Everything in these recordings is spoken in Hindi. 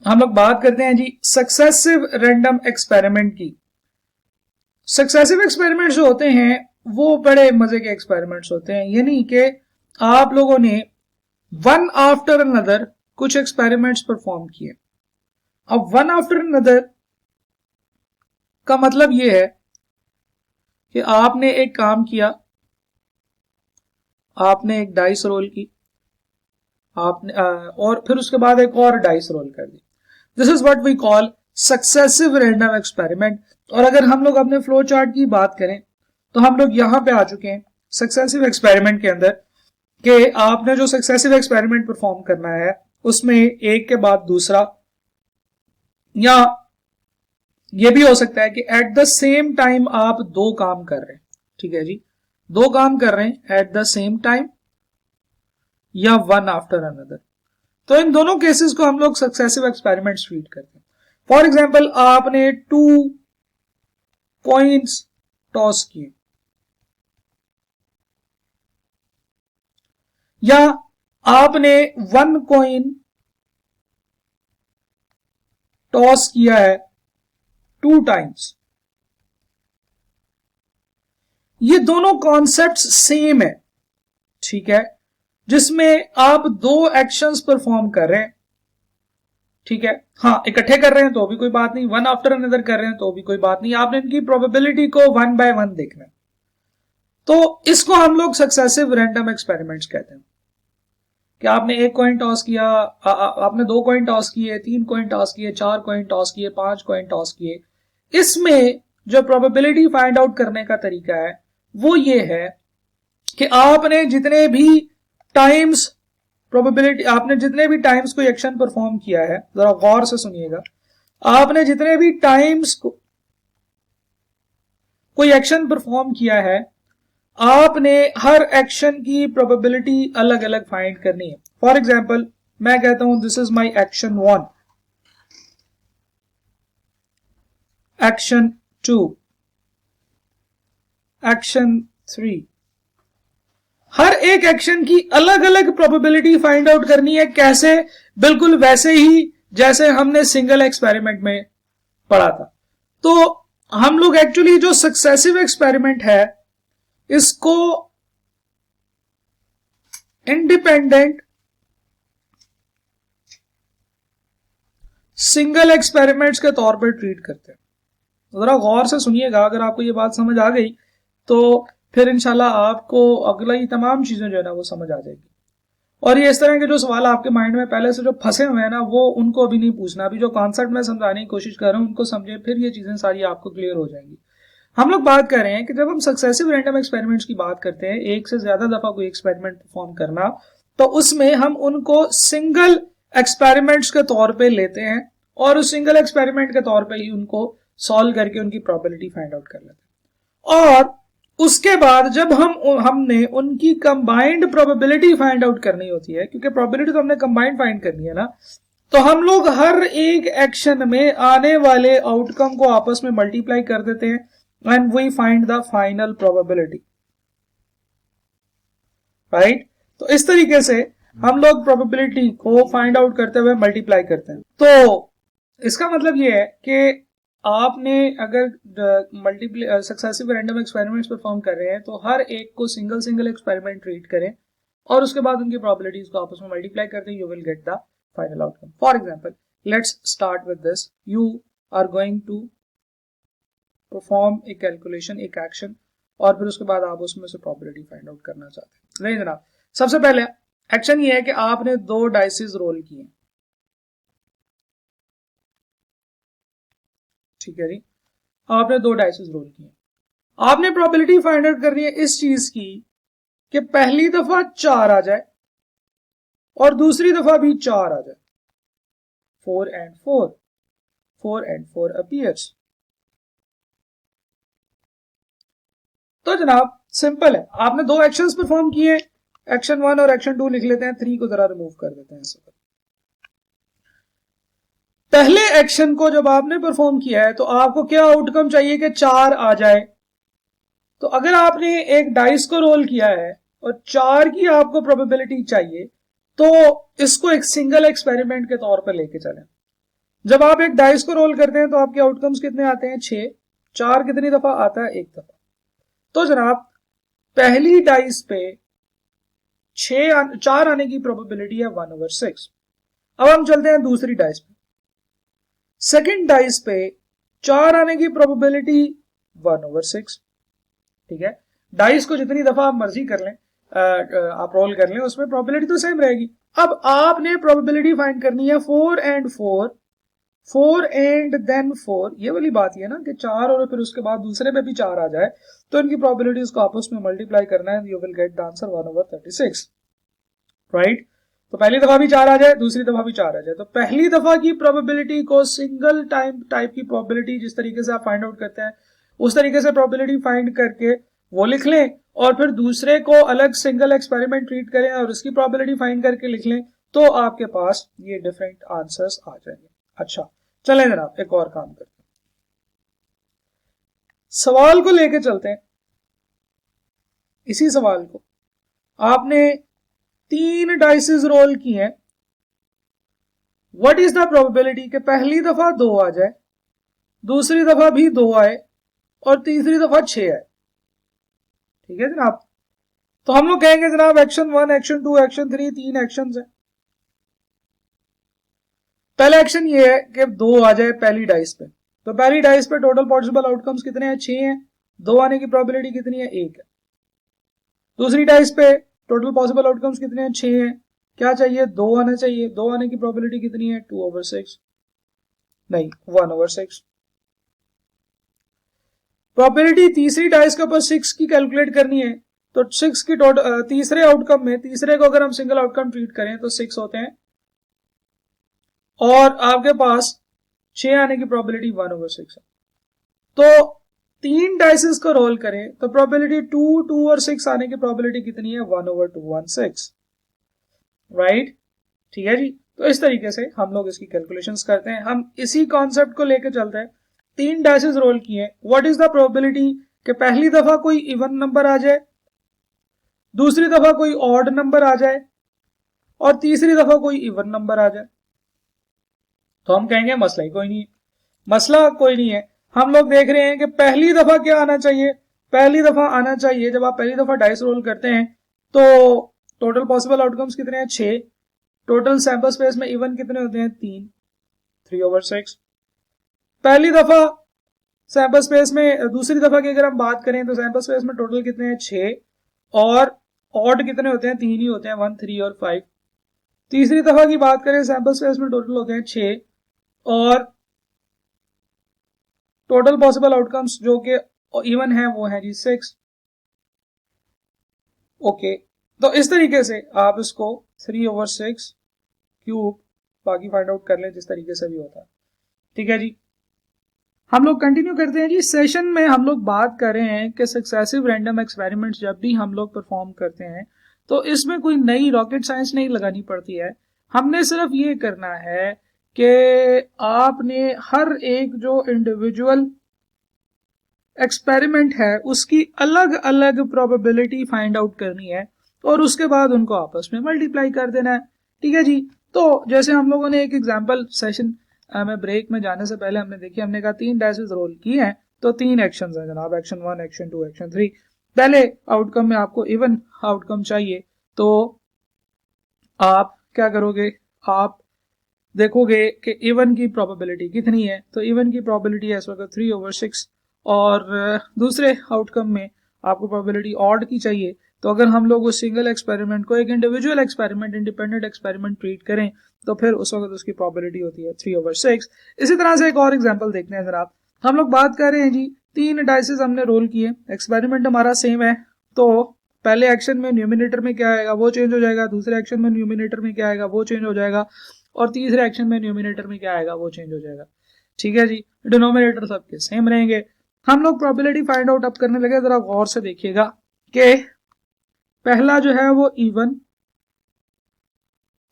हम लोग बात करते हैं जी सक्सेसिव रैंडम एक्सपेरिमेंट की। सक्सेसिव एक्सपेरिमेंट्स जो होते हैं वो बड़े मजे के एक्सपेरिमेंट्स होते हैं, यानी कि आप लोगों ने वन आफ्टर अनदर कुछ एक्सपेरिमेंट्स परफॉर्म किए। अब वन आफ्टर अनदर का मतलब ये है कि आपने एक काम किया, आपने एक डाइस रोल की, आपने और फिर उसके बाद एक और डाइस रोल कर दी। This is what we call successive random experiment. और अगर हम लोग अपने फ्लो चार्ट की बात करें तो हम लोग यहां पे आ चुके हैं सक्सेसिव एक्सपेरिमेंट के अंदर कि आपने जो सक्सेसिव एक्सपेरिमेंट परफॉर्म करना है उसमें एक के बाद दूसरा, या ये भी हो सकता है कि एट द सेम टाइम आप दो काम कर रहे हैं। ठीक है जी, दो काम कर रहे हैं एट द सेम टाइम या वन आफ्टर अनदर। तो इन दोनों केसेस को हम लोग सक्सेसिव एक्सपेरिमेंट्स ट्रीट करते हैं। फॉर एग्जाम्पल, आपने 2 कॉइन्स टॉस किए, या आपने 1 कॉइन टॉस किया है 2 टाइम्स। ये दोनों कॉन्सेप्ट्स सेम है, ठीक है, जिसमें आप 2 एक्शंस परफॉर्म कर रहे हैं। ठीक है, हाँ, इकट्ठे कर रहे हैं तो भी कोई बात नहीं, वन आफ्टर अनदर कर रहे हैं तो भी कोई बात नहीं, आपने इनकी प्रोबेबिलिटी को 1 बाय 1 देखना है। तो इसको हम लोग सक्सेसिव रैंडम एक्सपेरिमेंट्स कहते हैं कि आपने 1 कॉइन टॉस किया, आपने 2 कॉइन टॉस किए, 3 कॉइन टॉस किए, 4 कॉइन टॉस किए, 5 कॉइन टॉस किए। इसमें जो प्रोबेबिलिटी फाइंड आउट करने का तरीका है वो ये है कि आपने जितने भी टाइम्स प्रोबेबिलिटी, आपने जितने भी टाइम्स कोई एक्शन परफॉर्म किया है, जरा गौर से सुनिएगा, आपने जितने भी टाइम्स कोई एक्शन परफॉर्म किया है, आपने हर एक्शन की प्रोबेबिलिटी अलग अलग फाइंड करनी है। फॉर एग्जाम्पल, मैं कहता हूं this is my action 1, action 2, action 3। हर एक एक्शन की अलग अलग प्रोबेबिलिटी फाइंड आउट करनी है। कैसे? बिल्कुल वैसे ही जैसे हमने सिंगल एक्सपेरिमेंट में पढ़ा था। तो हम लोग एक्चुअली जो सक्सेसिव एक्सपेरिमेंट है इसको इंडिपेंडेंट सिंगल एक्सपेरिमेंट्स के तौर पर ट्रीट करते हैं। जरा गौर से सुनिएगा, अगर आपको ये बात समझ आ गई तो फिर इंशाल्लाह आपको अगला ही तमाम चीजें जो है ना वो समझ आ जाएगी। और ये इस तरह के जो सवाल आपके माइंड में पहले से जो फंसे हुए हैं ना, वो उनको अभी नहीं पूछना। अभी जो कॉन्सेप्ट मैं समझाने की कोशिश कर रहा हूं उनको समझे, फिर ये चीजें सारी आपको क्लियर हो जाएंगी। हम लोग बात कर रहे हैं कि जब हम सक्सेसिव रैंडम एक्सपेरिमेंट्स की बात करते हैं, एक से ज्यादा दफा कोई एक्सपेरिमेंट परफॉर्म करना, तो उसमें हम उनको सिंगल एक्सपेरिमेंट्स के तौर पे लेते हैं और उस सिंगल एक्सपेरिमेंट के तौर पे ही उनको सॉल्व करके उनकी प्रोबेबिलिटी फाइंड आउट कर लेते हैं। और उसके बाद जब हमने उनकी कंबाइंड प्रोबेबिलिटी फाइंड आउट करनी होती है, क्योंकि प्रोबेबिलिटी तो हमने कंबाइंड फाइंड करनी है ना, तो हम लोग हर एक एक्शन में आने वाले आउटकम को आपस में मल्टीप्लाई कर देते हैं and we find the final probability, right. तो इस तरीके से हम लोग प्रोबेबिलिटी को फाइंड आउट करते हुए मल्टीप्लाई करते हैं। तो इसका मतलब यह है कि आपने अगर multiply successive random experiments perform कर रहे हैं तो हर एक को सिंगल सिंगल एक्सपेरिमेंट ट्रीट करें और उसके बाद उनकी प्रोबेबिलिटीज को आपस में मल्टीप्लाई करते हैं, you will get the final outcome. For example, let's start with this, you are going to perform a calculation, एक एक्शन, और फिर उसके बाद आप उसमें से प्रोबेबिलिटी फाइंड आउट करना चाहते हैं। नहीं जनाब, सबसे पहले एक्शन ये है कि आपने 2 डाइसेस रोल किए। ठीक है जी, आपने 2 डाइसेस रोल किए। आपने प्रोबेबिलिटी फाइंड आउट करनी है इस चीज की कि पहली दफा 4 आ जाए और दूसरी दफा भी 4 आ जाए। 4 and 4, 4 and 4 appears। तो जनाब सिंपल है, आपने 2 एक्शंस परफॉर्म किए, एक्शन 1 और एक्शन 2 लिख लेते हैं, 3 को जरा रिमूव कर देते हैं। पहले एक्शन को जब आपने परफॉर्म किया है तो आपको क्या आउटकम चाहिए कि 4 आ जाए। तो अगर आपने एक डाइस को रोल किया है और 4 की आपको प्रोबेबिलिटी चाहिए तो इसको एक सिंगल एक्सपेरिमेंट के तौर पर लेके चलें। जब आप एक डाइस को रोल करते हैं तो आपके आउटकम्स कितने आते हैं? 6। 4 कितनी दफा आता है? 1 दफा। तो जनाब पहली डाइस पे 4 आने की प्रोबेबिलिटी है 1/6। अब हम चलते हैं दूसरी डाइस पे। सेकंड डाइस पे 4 आने की प्रोबेबिलिटी 1/6। ठीक है, डाइस को जितनी दफा आप मर्जी कर लें, आप रोल कर लें, उसमें प्रोबेबिलिटी तो सेम रहेगी। अब आपने प्रोबेबिलिटी फाइंड करनी है 4 एंड 4, 4 एंड देन 4। ये वाली बात ये है ना कि 4 और फिर उसके बाद दूसरे में भी 4 आ जाए तो इनकी प्रोबेबिलिटीज को आपस में मल्टीप्लाई करना है, you will get the answer 1/36, right. तो पहली दफा भी 4 आ जाए, दूसरी दफा भी 4 आ जाए, तो पहली दफा की प्रोबेबिलिटी को सिंगल टाइप की प्रोबेबिलिटी जिस तरीके से आप फाइंड आउट करते हैं उस तरीके से प्रोबेबिलिटी फाइंड करके वो लिख लें, और फिर दूसरे को अलग सिंगल एक्सपेरिमेंट ट्रीट करें और उसकी प्रोबेबिलिटी फाइंड करके लिख लें, तो आपके पास ये डिफरेंट आंसर्स आ जाएंगे। अच्छा, चलें जनाब एक और काम करते हैं, सवाल को लेके चलते हैं। इसी सवाल को आपने 3 डाइसेस रोल की हैं। व्हाट इज द प्रोबेबिलिटी कि पहली दफा 2 आ जाए, दूसरी दफा भी 2 आए और तीसरी दफा 6 आए। ठीक है जनाब, तो हम लोग कहेंगे जनाब एक्शन 1, एक्शन 2, एक्शन 3, 3 एक्शन है। पहला एक्शन ये है कि 2 आ जाए पहली डाइस पे, तो पहली डाइस पे टोटल पॉसिबल आउटकम्स कितने हैं? 6 हैं। 2 आने की प्रोबेबिलिटी कितनी है? 1 है। दूसरी डाइस पे टोटल पॉसिबल आउटकम्स कितने हैं? 6 हैं। क्या चाहिए? 2 आना चाहिए। 2 आने की प्रोबेबिलिटी कितनी है? 2/6, नहीं 1/6। प्रोबेबिलिटी तीसरी डाइस के ऊपर 6 की कैलकुलेट करनी है, तो 6 की टोटल तीसरे आउटकम में, तीसरे को अगर हम सिंगल आउटकम ट्रीट करें तो 6 होते हैं, और आपके पास 6 आने की प्रोबेबिलिटी 1/6 है। तो 3 डाइसेस को रोल करें तो प्रोबेबिलिटी 2, 2 और 6 आने की प्रोबेबिलिटी कितनी है? 1/216, राइट। ठीक है जी, तो इस तरीके से हम लोग इसकी कैलकुलेशंस करते हैं। हम इसी कॉन्सेप्ट को लेकर चलते हैं। 3 डाइसेस रोल किए, व्हाट इज द प्रोबेबिलिटी कि पहली दफा कोई इवन नंबर आ जाए, दूसरी दफा कोई ऑड नंबर आ जाए, और तीसरी दफा कोई इवन नंबर आ जाए। तो हम कहेंगे मसला ही कोई नहीं है। मसला कोई नहीं है, हम लोग देख रहे हैं कि पहली दफा क्या आना चाहिए? पहली दफा आना चाहिए, जब आप पहली दफा डाइस रोल करते हैं तो टोटल पॉसिबल आउटकम्स कितने हैं? 6। टोटल सैंपल स्पेस में इवन कितने होते हैं? 3, 3/6। पहली दफा सैंपल स्पेस में, दूसरी दफा की अगर हम बात करें तो सैंपल स्पेस में टोटल कितने हैं? 6, और ऑड कितने होते हैं? 3 ही होते हैं, 1, 3 और 5। तीसरी दफा की बात करें सैंपल स्पेस में टोटल होते हैं 6, और टोटल पॉसिबल आउटकम्स जो कि इवन है वो है जी 6। ओके, तो इस तरीके से आप इसको 3/6 क्यूब बाकी फाइंड आउट कर लें जिस तरीके से भी होता है। ठीक है जी, हम लोग कंटिन्यू करते हैं जी। सेशन में हम लोग बात कर रहे हैं कि सक्सेसिव रैंडम एक्सपेरिमेंट्स जब भी हम लोग परफॉर्म करते हैं तो इसमें कोई नई रॉकेट साइंस नहीं लगानी पड़ती है। हमने सिर्फ ये करना है कि आपने हर एक जो इंडिविजुअल एक्सपेरिमेंट है उसकी अलग अलग प्रोबेबिलिटी फाइंड आउट करनी है और उसके बाद उनको आपस में मल्टीप्लाई कर देना है। ठीक है जी, तो जैसे हम लोगों ने एक एग्जांपल सेशन में ब्रेक में जाने से पहले हमने देखी, हमने कहा 3 डाइसेस रोल किए हैं तो 3 एक्शंस हैं जनाब, एक्शन 1, एक्शन 2, एक्शन 3। पहले आउटकम में आपको इवन आउटकम चाहिए, तो आप क्या करोगे? आप देखोगे कि इवन की प्रोबेबिलिटी कितनी है, तो इवन की प्रोबेबिलिटी है इस वक्त 3/6, और दूसरे आउटकम में आपको प्रोबेबिलिटी ऑड की चाहिए। तो अगर हम लोग उस सिंगल एक्सपेरिमेंट को एक individual experiment, independent experiment treat करें तो फिर उस वक्त उसकी प्रोबेबिलिटी होती है 3/6। इसी तरह से एक और एग्जांपल देखते हैं जनाब। हम लोग बात कर रहे हैं जी 3 डाइसेस हमने रोल किए, एक्सपेरिमेंट हमारा सेम है, तो पहले एक्शन में न्यूमिनेटर में क्या आएगा वो चेंज हो जाएगा, दूसरे एक्शन में न्यूमिनेटर में क्या आएगा वो चेंज हो जाएगा, और तीसरे एक्शन में न्यूमिनेटर में क्या आएगा वो चेंज हो जाएगा। ठीक है जी, डिनोमिनेटर सबके सेम रहेंगे। हम लोग प्रोबेबिलिटी फाइंड आउट अब करने लगे, जरा गौर से देखिएगा कि पहला जो है वो इवन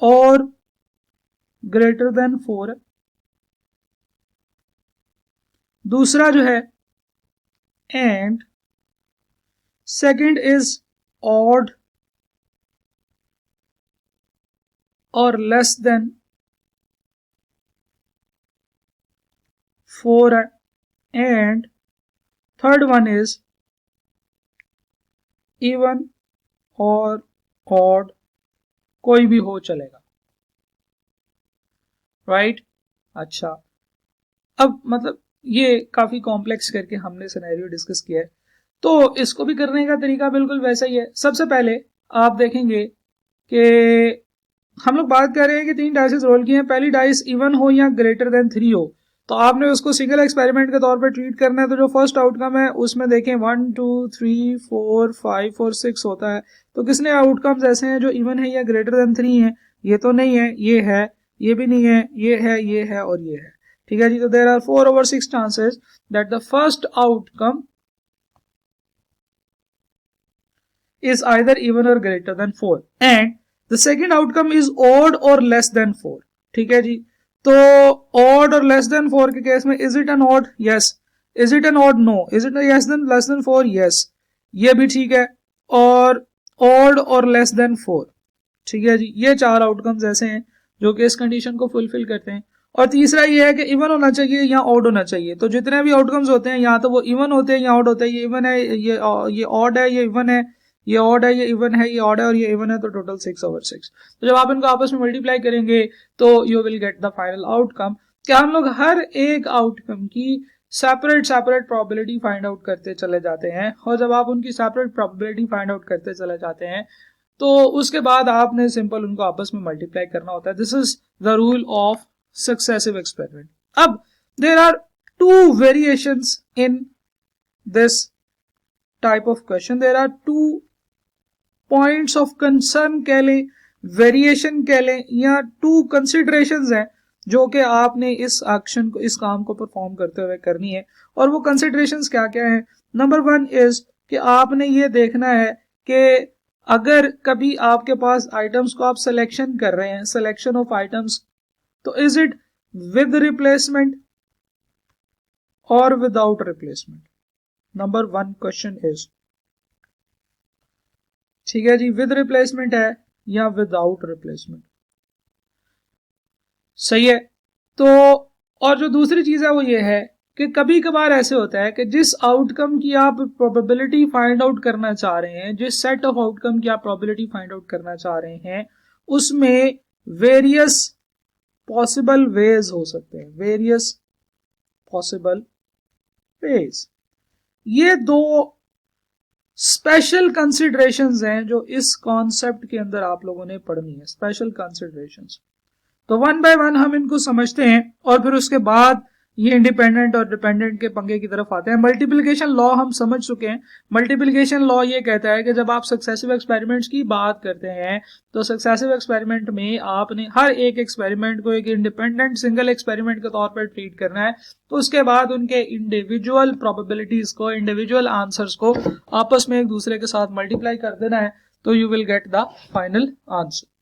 और ग्रेटर देन 4 है, दूसरा जो है एंड सेकंड इज ऑड और लेस देन 4 है, and third one is even और ऑड, कोई भी हो चलेगा, राइट। अच्छा, अब मतलब ये काफी कॉम्प्लेक्स करके हमने सिनेरियो डिस्कस किया है, तो इसको भी करने का तरीका बिल्कुल वैसा ही है। सबसे पहले आप देखेंगे कि हम लोग बात कर रहे हैं कि 3 डाइसेस रोल किए हैं, पहली डाइस इवन हो या ग्रेटर देन 3 हो, तो आपने उसको सिंगल एक्सपेरिमेंट के तौर पर ट्रीट करना है। तो जो फर्स्ट आउटकम है उसमें देखें 1 2 3 4 5 और 6 होता है, तो किसने आउटकम्स ऐसे हैं जो इवन है या ग्रेटर देन 3 है? ये तो नहीं है, ये है, ये भी नहीं है, ये है, ये है और ये है। ठीक है जी, तो there are 4/6 chances that the first outcome is either even or greater than 4 and the second outcome is odd or less than 4। ठीक है जी, तो odd और less than 4 के केस में is it an odd? yes। is it an odd? no। is it a less than 4? yes। ये भी ठीक है, और odd और less than 4। ठीक है जी, ये 4 आउटकम्स ऐसे हैं जो कि इस कंडीशन को फुलफिल करते हैं। और तीसरा ये है कि इवन होना चाहिए या ऑड होना चाहिए। तो जितने भी आउटकम्स होते हैं या तो वो इवन होते हैं या ऑड होते हैं। ये इवन है, ये ऑड है, ये इवन है, ये ऑड है, ये इवन है, ये ऑड है और ये इवन है, तो टोटल 6/6। तो जब आप इनको आपस में मल्टीप्लाई करेंगे तो you will get the final outcome. क्या हम लोग हर एक आउटकम की सेपरेट प्रोबेबिलिटी फाइंड आउट करते चले जाते हैं, और जब आप उनकी सेपरेट प्रोबेबिलिटी फाइंड आउट करते चले जाते हैं तो उसके बाद आपने सिंपल उनको आपस में मल्टीप्लाई करना होता है। This is the rule of successive experiment. अब there are 2 variations in this type of question. There are 2 points of concern कह लें, वेरिएशन कह लें, या 2 कंसिडरेशंस हैं जो कि आपने इस एक्शन को, इस काम को परफॉर्म करते हुए करनी है। और वो कंसिडरेशंस क्या क्या हैं? नंबर 1 इज कि आपने ये देखना है कि अगर कभी आपके पास आइटम्स को आप सिलेक्शन कर रहे हैं, सिलेक्शन ऑफ आइटम्स, तो इज इट विद रिप्लेसमेंट और without replacement? Number 1 question is, ठीक है जी, विद रिप्लेसमेंट है या विदाउट रिप्लेसमेंट? सही है। तो और जो दूसरी चीज है वो ये है कि कभी कभार ऐसे होता है कि जिस आउटकम की आप प्रोबेबिलिटी फाइंड आउट करना चाह रहे हैं, जिस सेट ऑफ आउटकम की आप प्रोबेबिलिटी फाइंड आउट करना चाह रहे हैं, उसमें वेरियस पॉसिबल वेज हो सकते हैं, वेरियस पॉसिबल वेज। ये 2 स्पेशल कंसिडरेशंस हैं जो इस कॉन्सेप्ट के अंदर आप लोगों ने पढ़नी है, स्पेशल कंसिडरेशंस। तो 1 बाय 1 हम इनको समझते हैं और फिर उसके बाद ये इंडिपेंडेंट और डिपेंडेंट के पंगे की तरफ आते हैं। मल्टीप्लिकेशन लॉ हम समझ चुके हैं। मल्टीप्लिकेशन लॉ ये कहता है कि जब आप सक्सेसिव एक्सपेरिमेंट्स की बात करते हैं तो सक्सेसिव एक्सपेरिमेंट में आपने हर एक एक्सपेरिमेंट को एक इंडिपेंडेंट सिंगल एक्सपेरिमेंट के तौर पर ट्रीट करना है। तो उसके बाद उनके इंडिविजुअल प्रोबेबिलिटीज को, इंडिविजुअल आंसर्स को आपस में एक दूसरे के साथ मल्टीप्लाई कर देना है, तो you will get the final answer.